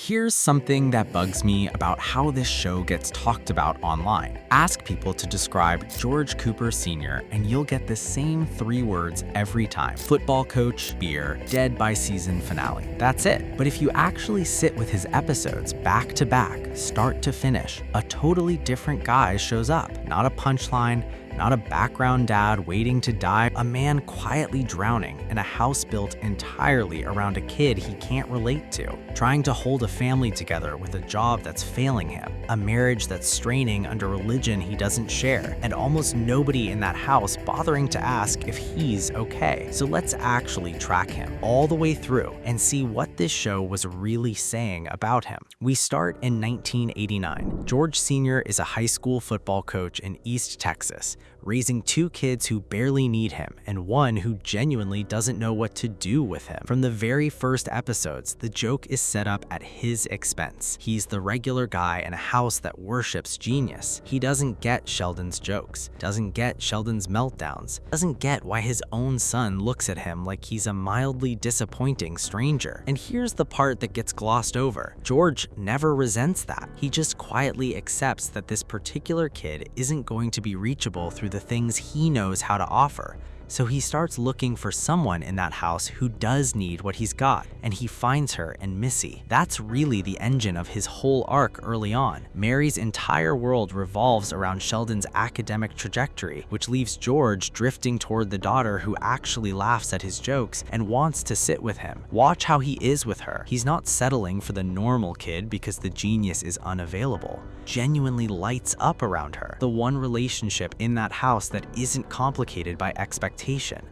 Here's something that bugs me about how this show gets talked about online. Ask people to describe George Cooper Sr. and you'll get the same 3 words every time. Football coach, beer, dead by season finale. That's it. But if you actually sit with his episodes back to back, start to finish, a totally different guy shows up. Not a punchline, not a background dad waiting to die, a man quietly drowning in a house built entirely around a kid he can't relate to, trying to hold a family together with a job that's failing him, a marriage that's straining under religion he doesn't share, and almost nobody in that house bothering to ask if he's okay. So let's actually track him all the way through and see what this show was really saying about him. We start in 1989. George Sr. is a high school football coach in East Texas, raising 2 kids who barely need him and one who genuinely doesn't know what to do with him. From the very first episodes, the joke is set up at his expense. He's the regular guy in a house that worships genius. He doesn't get Sheldon's jokes, doesn't get Sheldon's meltdowns, doesn't get why his own son looks at him like he's a mildly disappointing stranger. And here's the part that gets glossed over. George never resents that. He just quietly accepts that this particular kid isn't going to be reachable through the things he knows how to offer. So he starts looking for someone in that house who does need what he's got, and he finds her in Missy. That's really the engine of his whole arc early on. Mary's entire world revolves around Sheldon's academic trajectory, which leaves George drifting toward the daughter who actually laughs at his jokes and wants to sit with him. Watch how he is with her. He's not settling for the normal kid because the genius is unavailable. Genuinely lights up around her. The one relationship in that house that isn't complicated by expectations.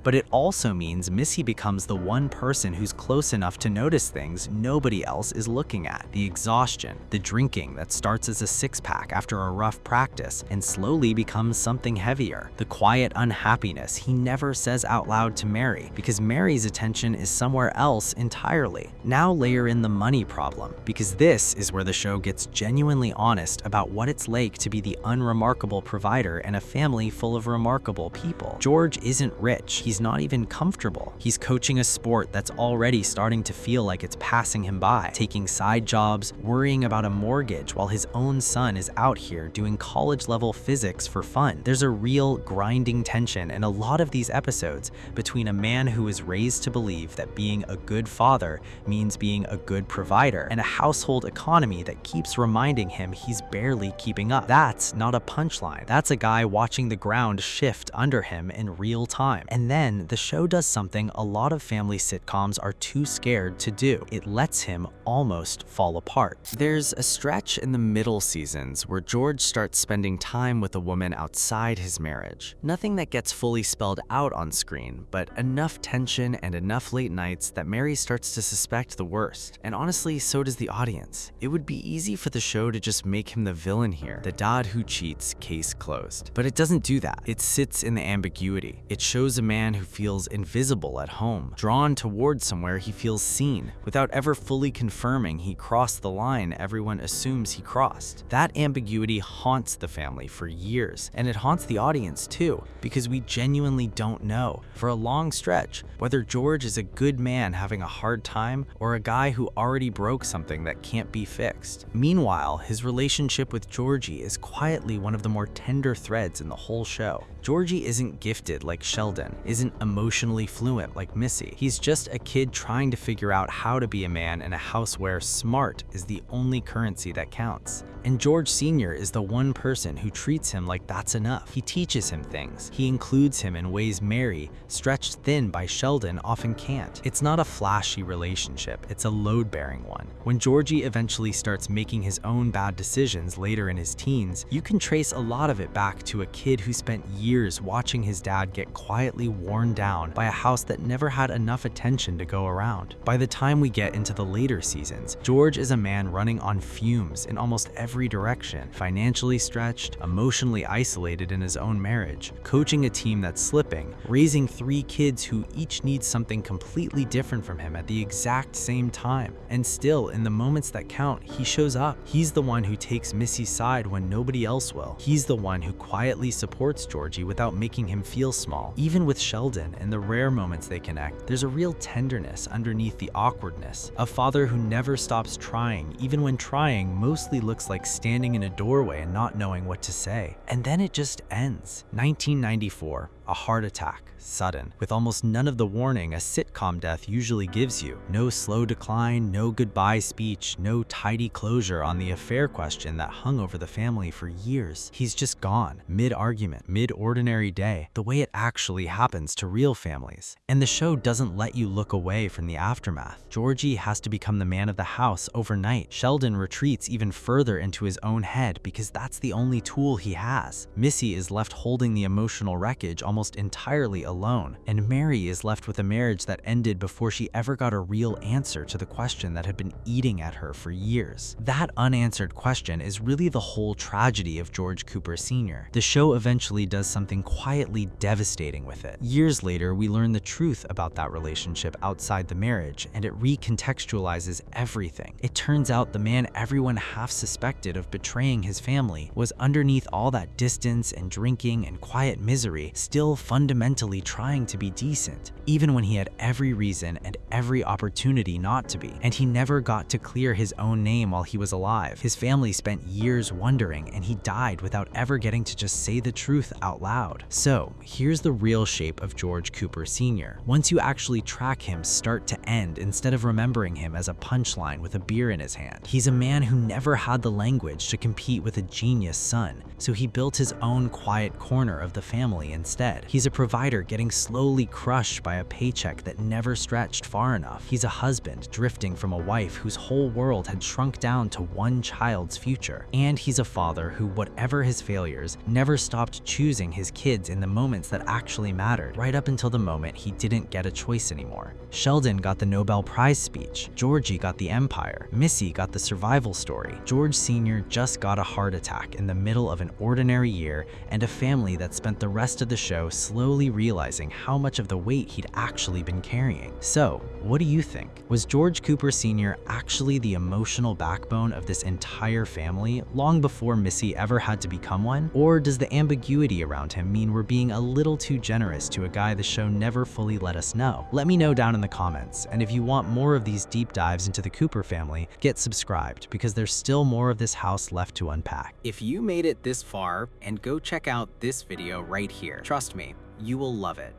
But it also means Missy becomes the one person who's close enough to notice things nobody else is looking at. The exhaustion, the drinking that starts as a 6-pack after a rough practice and slowly becomes something heavier. The quiet unhappiness he never says out loud to Mary because Mary's attention is somewhere else entirely. Now layer in the money problem, because this is where the show gets genuinely honest about what it's like to be the unremarkable provider in a family full of remarkable people. George isn't rich. He's not even comfortable. He's coaching a sport that's already starting to feel like it's passing him by, taking side jobs, worrying about a mortgage while his own son is out here doing college-level physics for fun. There's a real grinding tension in a lot of these episodes between a man who is raised to believe that being a good father means being a good provider and a household economy that keeps reminding him he's barely keeping up. That's not a punchline. That's a guy watching the ground shift under him in real time. And then the show does something a lot of family sitcoms are too scared to do. It lets him almost fall apart. There's a stretch in the middle seasons where George starts spending time with a woman outside his marriage. Nothing that gets fully spelled out on screen, but enough tension and enough late nights that Mary starts to suspect the worst. And honestly, so does the audience. It would be easy for the show to just make him the villain here, the dad who cheats, case closed. But it doesn't do that. It sits in the ambiguity. It shows a man who feels invisible at home, drawn towards somewhere he feels seen, without ever fully confirming he crossed the line everyone assumes he crossed. That ambiguity haunts the family for years, and it haunts the audience too, because we genuinely don't know, for a long stretch, whether George is a good man having a hard time or a guy who already broke something that can't be fixed. Meanwhile, his relationship with Georgie is quietly one of the more tender threads in the whole show. Georgie isn't gifted like Sheldon, isn't emotionally fluent like Missy. He's just a kid trying to figure out how to be a man in a house where smart is the only currency that counts. And George Sr. is the one person who treats him like that's enough. He teaches him things. He includes him in ways Mary, stretched thin by Sheldon, often can't. It's not a flashy relationship, it's a load-bearing one. When Georgie eventually starts making his own bad decisions later in his teens, you can trace a lot of it back to a kid who spent years watching his dad get quietly worn down by a house that never had enough attention to go around. By the time we get into the later seasons, George is a man running on fumes in almost every direction, financially stretched, emotionally isolated in his own marriage, coaching a team that's slipping, raising 3 kids who each need something completely different from him at the exact same time. And still, in the moments that count, he shows up. He's the one who takes Missy's side when nobody else will. He's the one who quietly supports Georgie without making him feel small. Even with Sheldon and the rare moments they connect, there's a real tenderness underneath the awkwardness. A father who never stops trying, even when trying mostly looks like standing in a doorway and not knowing what to say. And then it just ends. 1994. A heart attack, sudden, with almost none of the warning a sitcom death usually gives you. No slow decline, no goodbye speech, no tidy closure on the affair question that hung over the family for years. He's just gone, mid-argument, mid-ordinary day, the way it actually happens to real families. And the show doesn't let you look away from the aftermath. Georgie has to become the man of the house overnight. Sheldon retreats even further into his own head because that's the only tool he has. Missy is left holding the emotional wreckage almost entirely alone, and Mary is left with a marriage that ended before she ever got a real answer to the question that had been eating at her for years. That unanswered question is really the whole tragedy of George Cooper Sr. The show eventually does something quietly devastating with it. Years later, we learn the truth about that relationship outside the marriage, and it recontextualizes everything. It turns out the man everyone half suspected of betraying his family was underneath all that distance and drinking and quiet misery still fundamentally trying to be decent, even when he had every reason and every opportunity not to be. And he never got to clear his own name while he was alive. His family spent years wondering, and he died without ever getting to just say the truth out loud. So here's the real shape of George Cooper Sr. Once you actually track him start to end, instead of remembering him as a punchline with a beer in his hand, he's a man who never had the language to compete with a genius son, so he built his own quiet corner of the family instead. He's a provider getting slowly crushed by a paycheck that never stretched far enough. He's a husband drifting from a wife whose whole world had shrunk down to one child's future. And he's a father who, whatever his failures, never stopped choosing his kids in the moments that actually mattered, right up until the moment he didn't get a choice anymore. Sheldon got the Nobel Prize speech. Georgie got the empire. Missy got the survival story. George Sr. just got a heart attack in the middle of an ordinary year, and a family that spent the rest of the show slowly realizing how much of the weight he'd actually been carrying. So, what do you think? Was George Cooper Sr. actually the emotional backbone of this entire family long before Missy ever had to become one? Or does the ambiguity around him mean we're being a little too generous to a guy the show never fully let us know? Let me know down in the comments, and if you want more of these deep dives into the Cooper family, get subscribed because there's still more of this house left to unpack. If you made it this far, and go check out this video right here. Trust me, you will love it.